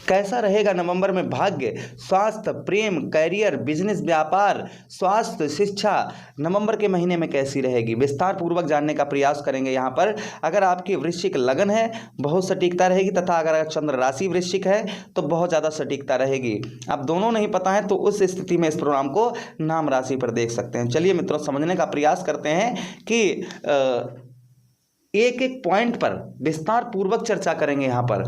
कैसा रहेगा नवंबर में भाग्य, स्वास्थ्य, प्रेम, करियर, बिजनेस, व्यापार, स्वास्थ्य, शिक्षा नवंबर के महीने में कैसी रहेगी, विस्तार पूर्वक जानने का प्रयास करेंगे यहाँ पर। अगर आपकी वृश्चिक लगन है बहुत सटीकता रहेगी, तथा अगर चंद्र राशि वृश्चिक है तो बहुत ज़्यादा सटीकता रहेगी। अब दोनों नहीं पता है तो उस स्थिति में इस प्रोग्राम को नाम राशि पर देख सकते हैं। चलिए मित्रों, समझने का प्रयास करते हैं कि एक एक पॉइंट पर विस्तार पूर्वक चर्चा करेंगे। यहाँ पर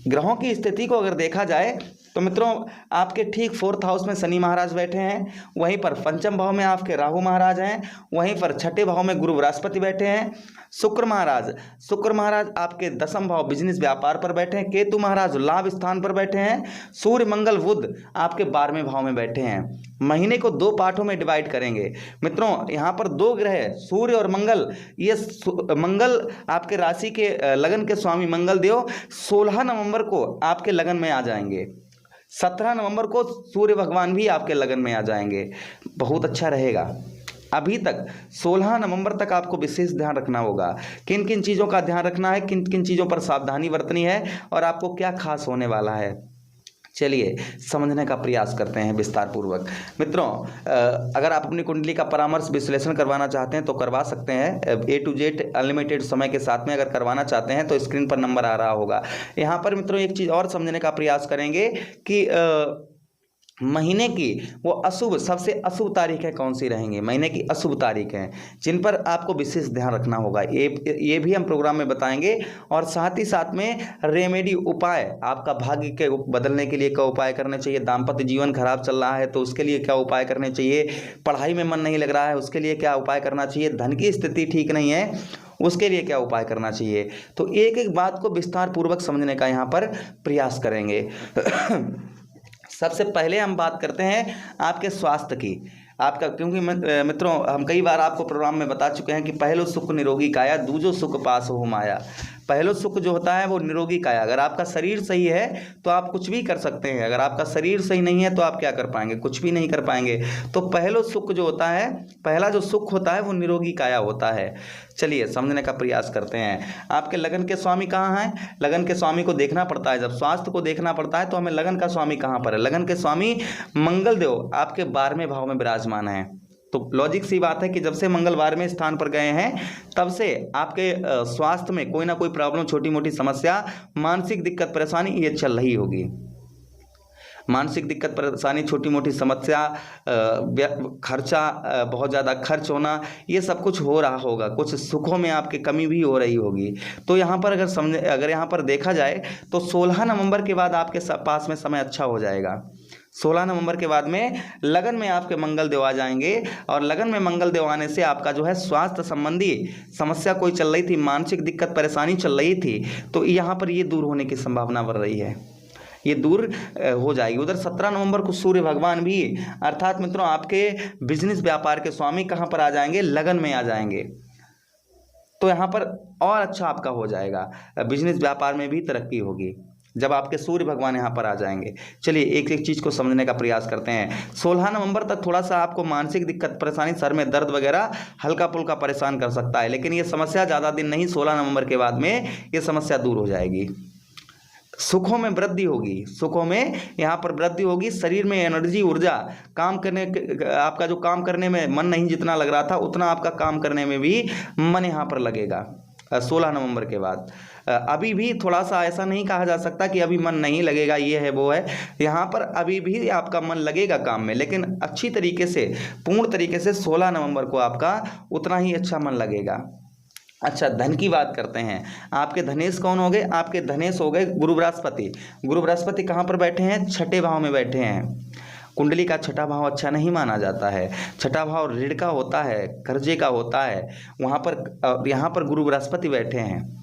ग्रहों की स्थिति को अगर देखा जाए तो मित्रों, आपके ठीक 4th हाउस में शनि महाराज बैठे हैं, वहीं पर पंचम भाव में आपके राहु महाराज हैं, वहीं पर छठे भाव में गुरु बृहस्पति बैठे हैं, शुक्र महाराज आपके 10th भाव बिजनेस व्यापार पर बैठे हैं, केतु महाराज लाभ स्थान पर बैठे हैं, सूर्य मंगल बुध आपके 12वें भाव में बैठे हैं। महीने को 2 पार्टों में डिवाइड करेंगे मित्रों। यहाँ पर 2 ग्रह सूर्य और मंगल, ये मंगल आपके राशि के लगन के स्वामी मंगल देव 16 नवंबर को आपके लगन में आ जाएंगे। 17 नवंबर को सूर्य भगवान भी आपके लगन में आ जाएंगे। बहुत अच्छा रहेगा। अभी तक 16 नवंबर तक आपको विशेष ध्यान रखना होगा, किन किन चीज़ों का ध्यान रखना है, किन किन चीज़ों पर सावधानी बरतनी है और आपको क्या खास होने वाला है। चलिए समझने का प्रयास करते हैं विस्तार पूर्वक। मित्रों, अगर आप अपनी कुंडली का परामर्श विश्लेषण करवाना चाहते हैं तो करवा सकते हैं। A to Z अनलिमिटेड समय के साथ में अगर करवाना चाहते हैं तो स्क्रीन पर नंबर आ रहा होगा। यहाँ पर मित्रों एक चीज़ और समझने का प्रयास करेंगे कि महीने की वो अशुभ, सबसे अशुभ तारीखें कौन सी रहेंगी, महीने की अशुभ तारीखें जिन पर आपको विशेष ध्यान रखना होगा, ये भी हम प्रोग्राम में बताएंगे। और साथ ही साथ में रेमेडी, उपाय, आपका भाग्य के बदलने के लिए क्या उपाय करने चाहिए, दाम्पत्य जीवन खराब चल रहा है तो उसके लिए क्या उपाय करने चाहिए, पढ़ाई में मन नहीं लग रहा है उसके लिए क्या उपाय करना चाहिए, धन की स्थिति ठीक नहीं है उसके लिए क्या उपाय करना चाहिए। तो एक एक बात को विस्तार पूर्वक समझने का यहाँ पर प्रयास करेंगे। सबसे पहले हम बात करते हैं आपके स्वास्थ्य की। आपका, क्योंकि मित्रों हम कई बार आपको प्रोग्राम में बता चुके हैं कि पहलो सुख निरोगी काया, दूजो सुख पास हो माया। पहलो सुख जो होता है वो निरोगी काया। अगर आपका शरीर सही है तो आप कुछ भी कर सकते हैं, अगर आपका शरीर सही नहीं है तो आप क्या कर पाएंगे, कुछ भी नहीं कर पाएंगे। तो पहलो सुख जो होता है, पहला जो सुख होता है वो निरोगी काया होता है। चलिए समझने का प्रयास करते हैं। आपके लगन के स्वामी कहाँ हैं, लगन के स्वामी को देखना पड़ता है। जब स्वास्थ्य को देखना पड़ता है तो हमें लगन का स्वामी कहाँ पर है, लगन के स्वामी मंगल देव आपके 12वें भाव में विराजमान है। तो लॉजिक सी बात है कि जब से मंगल 12वें स्थान पर गए हैं तब से आपके स्वास्थ्य में कोई ना कोई प्रॉब्लम, छोटी मोटी समस्या, मानसिक दिक्कत परेशानी ये चल रही होगी। मानसिक दिक्कत परेशानी, छोटी मोटी समस्या, खर्चा, बहुत ज़्यादा खर्च होना, ये सब कुछ हो रहा होगा। कुछ सुखों में आपकी कमी भी हो रही होगी। तो यहाँ पर अगर यहाँ पर देखा जाए तो 16 नवंबर के बाद आपके पास में समय अच्छा हो जाएगा। 16 नवंबर के बाद में लगन में आपके मंगल देव आ जाएंगे और लगन में मंगल देव आने से आपका जो है स्वास्थ्य संबंधी समस्या कोई चल रही थी, मानसिक दिक्कत परेशानी चल रही थी, तो यहाँ पर ये दूर होने की संभावना बढ़ रही है, ये दूर हो जाएगी। उधर 17 नवंबर को सूर्य भगवान भी, अर्थात मित्रों आपके बिजनेस व्यापार के स्वामी कहाँ पर आ जाएंगे, लगन में आ जाएंगे। तो यहाँ पर और अच्छा आपका हो जाएगा, बिजनेस व्यापार में भी तरक्की होगी जब आपके सूर्य भगवान यहाँ पर आ जाएंगे। चलिए एक एक चीज़ को समझने का प्रयास करते हैं। 16 नवंबर तक थोड़ा सा आपको मानसिक दिक्कत परेशानी, सर में दर्द वगैरह हल्का फुल्का परेशान कर सकता है, लेकिन ये समस्या ज़्यादा दिन नहीं, 16 नवंबर के बाद में ये समस्या दूर हो जाएगी। सुखों में वृद्धि होगी, सुखों में यहाँ पर वृद्धि होगी। शरीर में एनर्जी, ऊर्जा, काम करने, आपका जो काम करने में मन नहीं जितना लग रहा था उतना आपका काम करने में भी मन यहाँ पर लगेगा 16 नवंबर के बाद। अभी भी थोड़ा सा ऐसा नहीं कहा जा सकता कि अभी मन नहीं लगेगा, ये है वो है, यहाँ पर अभी भी आपका मन लगेगा काम में, लेकिन अच्छी तरीके से, पूर्ण तरीके से 16 नवंबर को आपका उतना ही अच्छा मन लगेगा। अच्छा, धन की बात करते हैं। आपके धनेश कौन हो गए, आपके धनेश हो गए गुरु बृहस्पति। गुरु बृहस्पति कहाँ पर बैठे हैं, छठे भाव में बैठे हैं। कुंडली का छठा भाव अच्छा नहीं माना जाता है, छठा भाव ऋण का होता है, कर्जे का होता है, वहाँ पर यहाँ पर गुरु बृहस्पति बैठे हैं।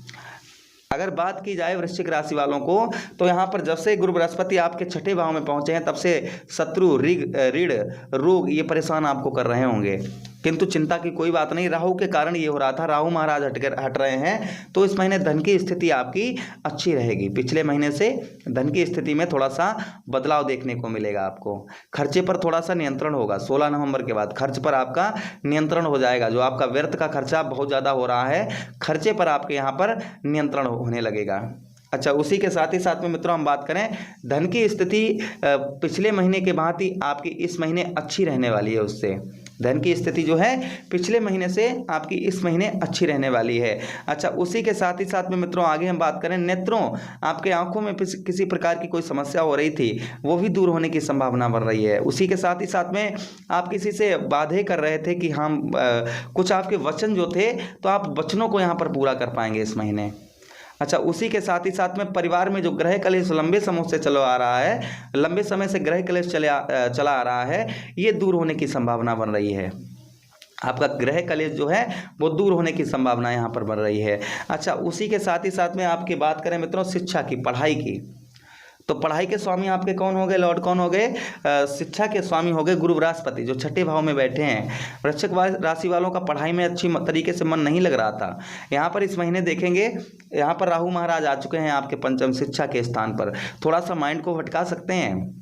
अगर बात की जाए वृश्चिक राशि वालों को तो यहाँ पर जब से गुरु बृहस्पति आपके छठे भाव में पहुंचे हैं तब से शत्रु, ऋण, रोग ये परेशान आपको कर रहे होंगे, किंतु चिंता की कोई बात नहीं। राहु के कारण ये हो रहा था, राहु महाराज हट रहे हैं तो इस महीने धन की स्थिति आपकी अच्छी रहेगी। पिछले महीने से धन की स्थिति में थोड़ा सा बदलाव देखने को मिलेगा आपको। खर्चे पर थोड़ा सा नियंत्रण होगा 16 नवंबर के बाद, खर्च पर आपका नियंत्रण हो जाएगा। जो आपका व्यर्थ का खर्चा बहुत ज़्यादा हो रहा है, खर्चे पर आपके यहाँ पर नियंत्रण होने लगेगा। अच्छा, उसी के साथ ही साथ में मित्रों हम बात करें धन की स्थिति पिछले महीने के भांति आपकी इस महीने अच्छी रहने वाली है। उससे धन की स्थिति जो है पिछले महीने से आपकी इस महीने अच्छी रहने वाली है। अच्छा, उसी के साथ ही साथ में मित्रों आगे हम बात करें नेत्रों, आपके आंखों में किसी प्रकार की कोई समस्या हो रही थी वो भी दूर होने की संभावना बन रही है। उसी के साथ ही साथ में आप किसी से वादे कर रहे थे कि हम कुछ आपके वचन जो थे तो आप वचनों को यहाँ पर पूरा कर पाएंगे इस महीने। अच्छा, उसी के साथ ही साथ में परिवार में जो ग्रह कलेश लंबे समय से चला आ रहा है, लंबे समय से ग्रह कलेश चला आ रहा है, ये दूर होने की संभावना बन रही है। आपका ग्रह कलेश जो है वो दूर होने की संभावना यहाँ पर बन रही है। अच्छा, उसी के साथ ही साथ में आपकी बात करें मित्रों शिक्षा की, पढ़ाई की, तो पढ़ाई के स्वामी आपके कौन हो गए, लॉर्ड कौन हो गए, शिक्षा के स्वामी हो गए गुरु बृहस्पति, जो छठे भाव में बैठे हैं। वृश्चिक राशि वालों का पढ़ाई में अच्छी तरीके से मन नहीं लग रहा था। यहाँ पर इस महीने देखेंगे यहाँ पर राहु महाराज आ चुके हैं आपके पंचम शिक्षा के स्थान पर, थोड़ा सा माइंड को भटका सकते हैं,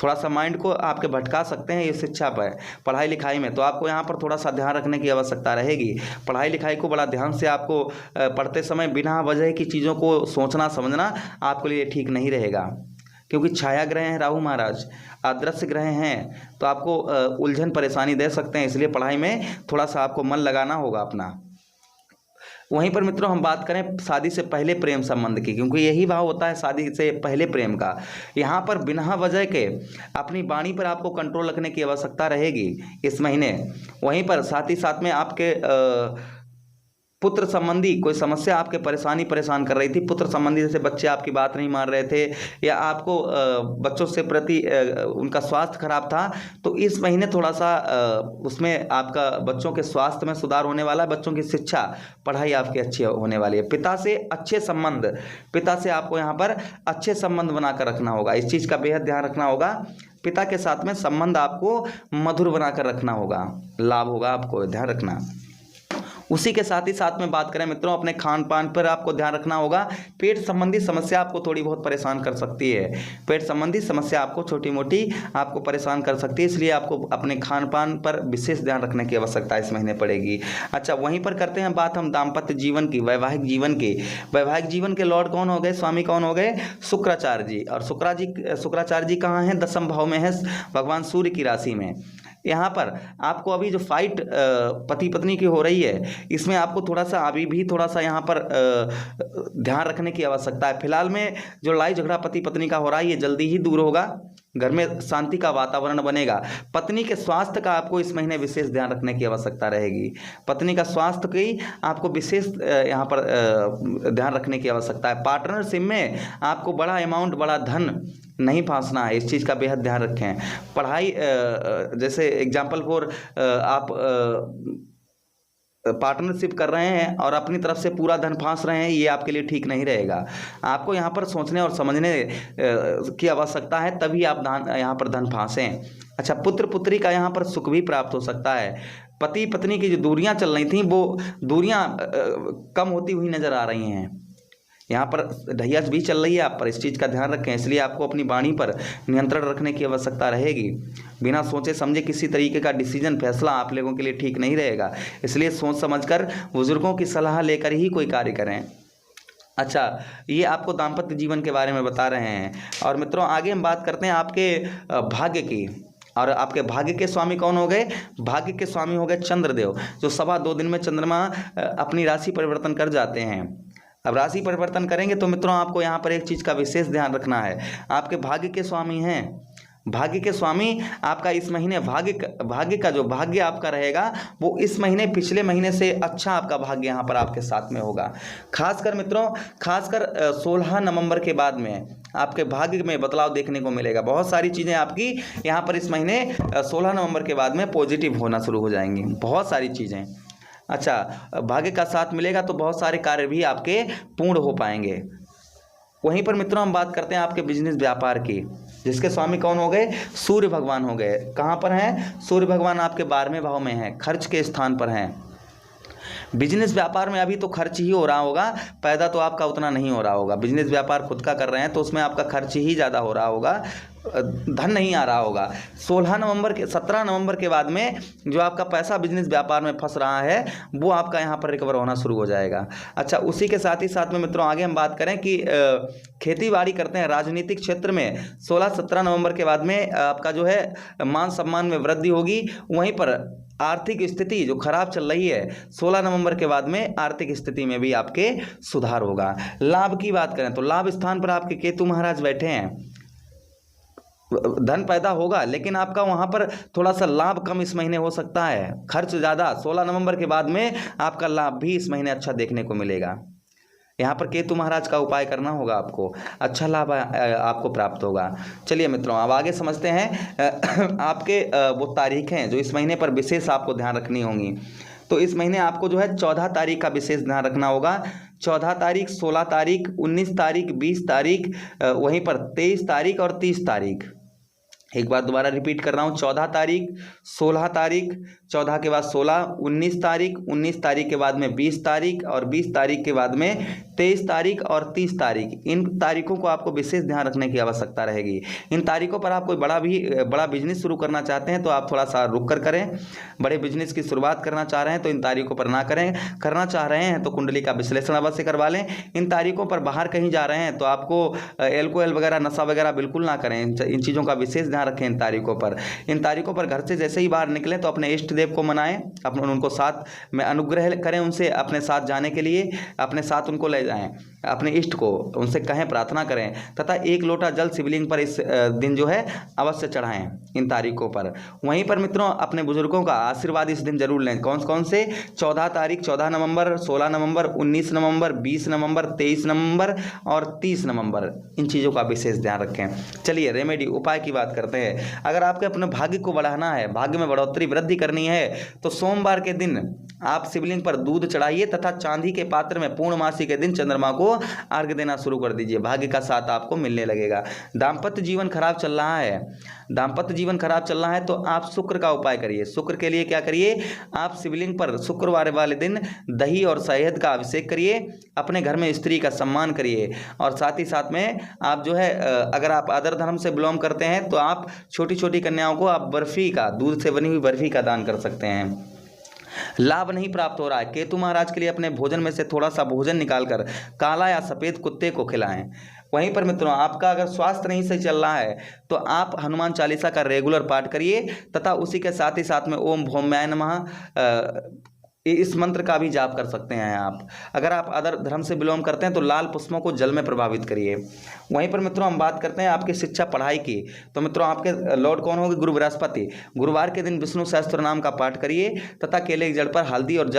थोड़ा सा माइंड को आपके भटका सकते हैं ये शिक्षा पर, पढ़ाई लिखाई में। तो आपको यहाँ पर थोड़ा सा ध्यान रखने की आवश्यकता रहेगी। पढ़ाई लिखाई को बड़ा ध्यान से आपको पढ़ते समय बिना वजह की चीज़ों को सोचना समझना आपके लिए ठीक नहीं रहेगा, क्योंकि छाया ग्रह हैं राहु महाराज, अदृश्य ग्रह हैं, तो आपको उलझन परेशानी दे सकते हैं। इसलिए पढ़ाई में थोड़ा सा आपको मन लगाना होगा अपना। वहीं पर मित्रों हम बात करें शादी से पहले प्रेम संबंध की, क्योंकि यही भाव होता है शादी से पहले प्रेम का। यहाँ पर बिना वजह के अपनी वाणी पर आपको कंट्रोल रखने की आवश्यकता रहेगी इस महीने। वहीं पर साथ ही साथ में आपके पुत्र संबंधी कोई समस्या आपके परेशान कर रही थी, पुत्र संबंधी जैसे बच्चे आपकी बात नहीं मान रहे थे या आपको बच्चों से प्रति उनका स्वास्थ्य खराब था, तो इस महीने थोड़ा सा उसमें आपका बच्चों के स्वास्थ्य में सुधार होने वाला है। बच्चों की शिक्षा पढ़ाई आपकी अच्छी होने वाली है। पिता से अच्छे संबंध, पिता से आपको यहाँ पर अच्छे संबंध बनाकर रखना होगा, इस चीज़ का बेहद ध्यान रखना होगा। पिता के साथ में संबंध आपको मधुर बनाकर रखना होगा, लाभ होगा आपको, ध्यान रखना। उसी के साथ ही साथ में बात करें मित्रों अपने खान पान पर आपको ध्यान रखना होगा। पेट संबंधी समस्या आपको थोड़ी बहुत परेशान कर सकती है, पेट संबंधी समस्या आपको छोटी मोटी आपको परेशान कर सकती है, इसलिए आपको अपने खान पान पर विशेष ध्यान रखने की आवश्यकता इस महीने पड़ेगी। अच्छा, वहीं पर करते हैं बात हम दाम्पत्य जीवन की, वैवाहिक जीवन की। वैवाहिक जीवन के लॉर्ड कौन हो गए, स्वामी कौन हो गए, शुक्राचार्य जी। और शुक्राचार्य जी कहाँ हैं, दसम भाव में है, भगवान सूर्य की राशि में। यहाँ पर आपको अभी जो फाइट पति पत्नी की हो रही है, इसमें आपको थोड़ा सा अभी भी थोड़ा सा यहाँ पर ध्यान रखने की आवश्यकता है। फिलहाल में जो लड़ाई झगड़ा पति पत्नी का हो रहा है ये जल्दी ही दूर होगा, घर में शांति का वातावरण बनेगा। पत्नी के स्वास्थ्य का आपको इस महीने विशेष ध्यान रखने की आवश्यकता रहेगी, पत्नी का स्वास्थ्य की आपको विशेष यहाँ पर ध्यान रखने की आवश्यकता है। पार्टनरशिप में आपको बड़ा अमाउंट, बड़ा धन नहीं फांसना है, इस चीज़ का बेहद ध्यान रखें। पढ़ाई जैसे एग्जाम्पल फॉर आप पार्टनरशिप कर रहे हैं और अपनी तरफ से पूरा धन फांस रहे हैं, ये आपके लिए ठीक नहीं रहेगा। आपको यहाँ पर सोचने और समझने की आवश्यकता है, तभी आप यहाँ पर धन फांसें। अच्छा, पुत्र पुत्री का यहाँ पर सुख भी प्राप्त हो सकता है। पति पत्नी की जो दूरियां चल रही थी वो दूरियां कम होती हुई नजर आ रही हैं। यहाँ पर ढैया भी चल रही है, आप पर इस चीज़ का ध्यान रखें। इसलिए आपको अपनी वाणी पर नियंत्रण रखने की आवश्यकता रहेगी। बिना सोचे समझे किसी तरीके का डिसीजन, फैसला आप लोगों के लिए ठीक नहीं रहेगा, इसलिए सोच समझकर बुजुर्गों की सलाह लेकर ही कोई कार्य करें। अच्छा, ये आपको दाम्पत्य जीवन के बारे में बता रहे हैं। और मित्रों आगे हम बात करते हैं आपके भाग्य की। और आपके भाग्य के स्वामी कौन हो गए, भाग्य के स्वामी हो गए चंद्रदेव, जो 2.25 दिन में चंद्रमा अपनी राशि परिवर्तन कर जाते हैं। अब राशि परिवर्तन करेंगे तो मित्रों आपको यहाँ पर एक चीज़ का विशेष ध्यान रखना है। आपके भाग्य के स्वामी हैं, भाग्य के स्वामी आपका इस महीने भाग्य का जो भाग्य आपका रहेगा वो इस महीने पिछले महीने से अच्छा आपका भाग्य यहाँ पर आपके साथ में होगा। खासकर मित्रों, खासकर 16 नवंबर के बाद में आपके भाग्य में बदलाव देखने को मिलेगा। बहुत सारी चीज़ें आपकी यहाँ पर इस महीने 16 नवंबर के बाद में पॉजिटिव होना शुरू हो जाएंगी, बहुत सारी चीज़ें। अच्छा, भाग्य का साथ मिलेगा तो बहुत सारे कार्य भी आपके पूर्ण हो पाएंगे। वहीं पर मित्रों हम बात करते हैं आपके बिजनेस व्यापार की, जिसके स्वामी कौन हो गए, सूर्य भगवान हो गए। कहाँ पर हैं, सूर्य भगवान आपके 12वें भाव में हैं, खर्च के स्थान पर हैं। बिजनेस व्यापार में अभी तो खर्च ही हो रहा होगा, पैदा तो आपका उतना नहीं हो रहा होगा। बिजनेस व्यापार खुद का कर रहे हैं तो उसमें आपका खर्च ही ज़्यादा हो रहा होगा, धन नहीं आ रहा होगा। 17 नवंबर के बाद में जो आपका पैसा बिजनेस व्यापार में फंस रहा है वो आपका यहाँ पर रिकवर होना शुरू हो जाएगा। अच्छा, उसी के साथ ही साथ में मित्रों आगे हम बात करें कि खेती बाड़ी करते हैं, राजनीतिक क्षेत्र में 16-17 नवंबर के बाद में आपका जो है मान सम्मान में वृद्धि होगी। वहीं पर आर्थिक स्थिति जो खराब चल रही है 16 नवंबर के बाद में आर्थिक स्थिति में भी आपके सुधार होगा। लाभ की बात करें तो लाभ स्थान पर आपके केतु महाराज बैठे हैं, धन पैदा होगा लेकिन आपका वहां पर थोड़ा सा लाभ कम इस महीने हो सकता है, खर्च ज़्यादा। 16 नवंबर के बाद में आपका लाभ भी इस महीने अच्छा देखने को मिलेगा। यहाँ पर केतु महाराज का उपाय करना होगा, आपको अच्छा लाभ आपको प्राप्त होगा। चलिए मित्रों अब आगे समझते हैं आपके वो तारीखें जो इस महीने पर विशेष आपको ध्यान रखनी होंगी। तो इस महीने आपको जो है 14 तारीख का विशेष ध्यान रखना होगा। 14 तारीख, 16 तारीख, 19 तारीख, 20 तारीख, वहीं पर 23 तारीख और 30 तारीख। एक बार दोबारा रिपीट कर रहा हूँ, 14 तारीख, 16 तारीख, 14 के बाद 16, 19 तारीख, 19 तारीख के बाद में 20 तारीख और 20 तारीख के बाद में 23 तारीख और 30 तारीख। इन तारीखों को आपको विशेष ध्यान रखने की आवश्यकता रहेगी। इन तारीखों पर आप कोई बड़ा बिजनेस शुरू करना चाहते हैं तो आप थोड़ा सा रुक कर करें। बड़े बिजनेस की शुरुआत करना चाह रहे हैं तो इन तारीखों पर ना करें। करना चाह रहे हैं तो कुंडली का विश्लेषण अवश्य करवा लें। इन तारीखों पर बाहर कहीं जा रहे हैं तो आपको एल्कोहल वगैरह, नशा वगैरह बिल्कुल ना करें। इन चीज़ों का विशेष ध्यान रखें। इन तारीखों पर घर से जैसे ही बाहर निकलें तो अपने इष्ट देव को मनाएं, अपने उनको साथ में अनुग्रह करें, उनसे अपने साथ जाने के लिए अपने साथ उनको ले जाएं। अपने इष्ट को उनसे कहें, प्रार्थना करें तथा 1 लोटा जल शिवलिंग पर इस दिन जो है अवश्य चढ़ाएं इन तारीखों पर। वहीं पर मित्रों अपने बुजुर्गों का आशीर्वाद इस दिन जरूर लें। कौन से 14 तारीख, 14 नवंबर, 16 नवंबर, 19 नवंबर, 20 नवंबर, 23 नवंबर और 30 नवंबर, इन चीज़ों का विशेष ध्यान रखें। चलिए रेमेडी उपाय की बात करते हैं। अगर आपके अपने भाग्य को बढ़ाना है, भाग्य में बढ़ोतरी वृद्धि करनी है तो सोमवार के दिन आप शिवलिंग पर दूध चढ़ाइए तथा चांदी के पात्र में पूर्णमासी के दिन चंद्रमा को अर्घ्य देना शुरू कर दीजिए। भाग्य का साथ आपको मिलने लगेगा। दाम्पत्य जीवन खराब चल रहा है तो आप शुक्र का उपाय करिए। शुक्र के लिए क्या करिए, आप शिवलिंग पर शुक्रवार वाले दिन दही और शहद का अभिषेक करिए। अपने घर में स्त्री का सम्मान करिए और साथ ही साथ में आप जो है अगर आप अदर धर्म से बिलोंग करते हैं तो आप छोटी छोटी कन्याओं को आप बर्फी का, दूध से बनी हुई बर्फी का दान कर सकते हैं। लाभ नहीं प्राप्त हो रहा है, केतु महाराज के लिए अपने भोजन में से थोड़ा सा भोजन निकालकर काला या सफ़ेद कुत्ते को खिलाएं। वहीं पर मित्रों आपका अगर स्वास्थ्य नहीं सही चल रहा है तो आप हनुमान चालीसा का रेगुलर पाठ करिए तथा उसी के साथ ही साथ में ओम भौम्याय नमः इस मंत्र का भी जाप कर सकते हैं आप। अगर आप अदर धर्म से बिलोंग करते हैं तो लाल पुष्पों को जल में प्रभावित करिए। वहीं पर मित्रों हम बात करते हैं आपकी शिक्षा पढ़ाई की। तो मित्रों आपके लॉर्ड कौन होंगे, गुरु बृहस्पति। गुरुवार के दिन विष्णु सहस्त्र नाम का पाठ करिए तथा केले के जड़ पर हल्दी और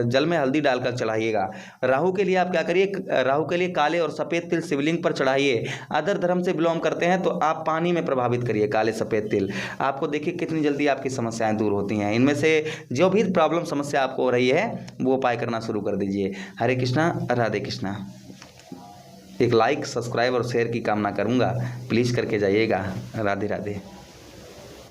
जल में हल्दी डालकर चढ़ाइएगा। राहु के लिए आप क्या करिए, राहु के लिए काले और सफ़ेद तिल शिवलिंग पर चढ़ाइए। अदर धर्म से बिलोंग करते हैं तो आप पानी में प्रभावित करिए काले सफ़ेद तिल। आपको देखिए कितनी जल्दी आपकी समस्याएं दूर होती हैं। इनमें से जो भी प्रॉब्लम समस्या आपको हो रही है वो उपाय करना शुरू कर दीजिए। हरे कृष्णा, राधे कृष्णा। एक लाइक, सब्सक्राइब और शेयर की कामना करूंगा, प्लीज़ करके जाइएगा। राधे राधे।